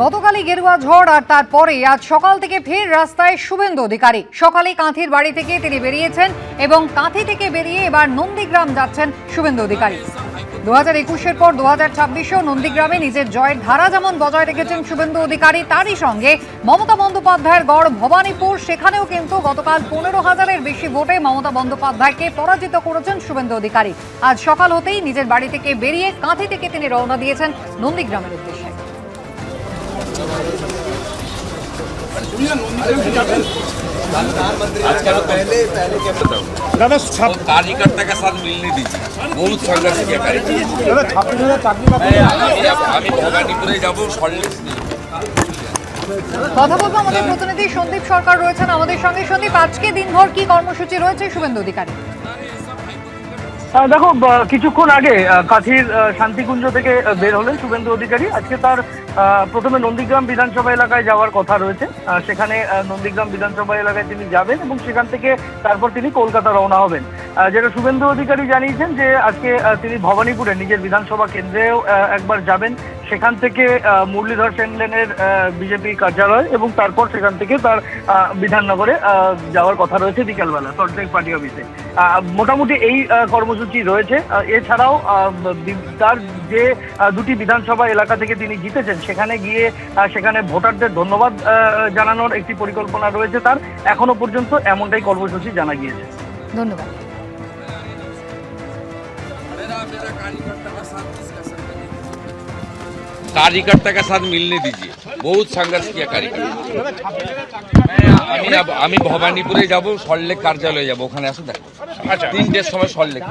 গতকালই গেরুয়া ঝড় আর তারপরে আজ সকাল থেকে ফের রাস্তায় শুভেন্দু অধিকারী। সকালে কাঁথির বাড়ি থেকে তিনি বেরিয়েছেন এবং কাঁথি থেকে বেরিয়ে এবার নন্দীগ্রাম যাচ্ছেন শুভেন্দু অধিকারী। 2021-এর পর 2026-এও নন্দীগ্রামে নিজের জয়ের ধারা যেমন বজায় রেখেছেন শুভেন্দু অধিকারী, তারই সঙ্গে মমতা বন্দ্যোপাধ্যায়ের গড় ভবানীপুর, সেখানেও কিন্তু গতকাল 15,000-এর বেশি ভোটে মমতা বন্দ্যোপাধ্যায়কে পরাজিত করেছেন শুভেন্দু অধিকারী। আজ সকাল হতেই নিজের বাড়ি থেকে বেরিয়ে কাঁথি থেকে তিনি রওনা দিয়েছেন নন্দীগ্রামের উদ্দেশ্যে। कार्यकर्ता के साथ मिलने दीजिए, बहुत संघर्ष किया আমি ভবানীপুরে যাব। কথা বলবো আমাদের প্রতিনিধি সন্দীপ সরকার রয়েছেন আমাদের সঙ্গে। সন্দীপ, আজকে দিনভর কি কর্মসূচি রয়েছে শুভেন্দু অধিকারী? দেখো, কিছুক্ষণ আগে কাঁথির শান্তিকুঞ্জ থেকে বের হলেন শুভেন্দু অধিকারী। আজকে তার প্রথমে নন্দীগ্রাম বিধানসভা এলাকায় যাওয়ার কথা রয়েছে। সেখানে নন্দীগ্রাম বিধানসভা এলাকায় তিনি যাবেন এবং সেখান থেকে তারপর তিনি কলকাতা রওনা হবেন। যেটা শুভেন্দু অধিকারী জানিয়েছেন যে আজকে তিনি ভবানীপুরে নিজের বিধানসভা কেন্দ্রেও একবার যাবেন, সেখান থেকে মুরলীধর সেন লেনের বিজেপি কার্যালয় এবং তারপর সেখান থেকে তার বিধাননগরে যাওয়ার কথা রয়েছে বিকালবেলা সল্টলেক পার্টি অফিসে। মোটামুটি এই কর্মসূচি রয়েছে। এছাড়াও তার যে দুটি বিধানসভা এলাকা থেকে তিনি জিতেছেন সেখানে গিয়ে সেখানে ভোটারদের ধন্যবাদ জানানোর একটি পরিকল্পনা রয়েছে তার। এখনো পর্যন্ত এমনটাই কর্মসূচি জানা গিয়েছে। ধন্যবাদ। कार्यकर्ता के साथ मिलने दीजिए, बहुत संघर्ष किया कार्यकर्ता। আমি ভবানীপুরে যাব, সল্টলেক কার্যালয়ে যাব, ওখানে আসুন। 3টের সময় সল্টলেক।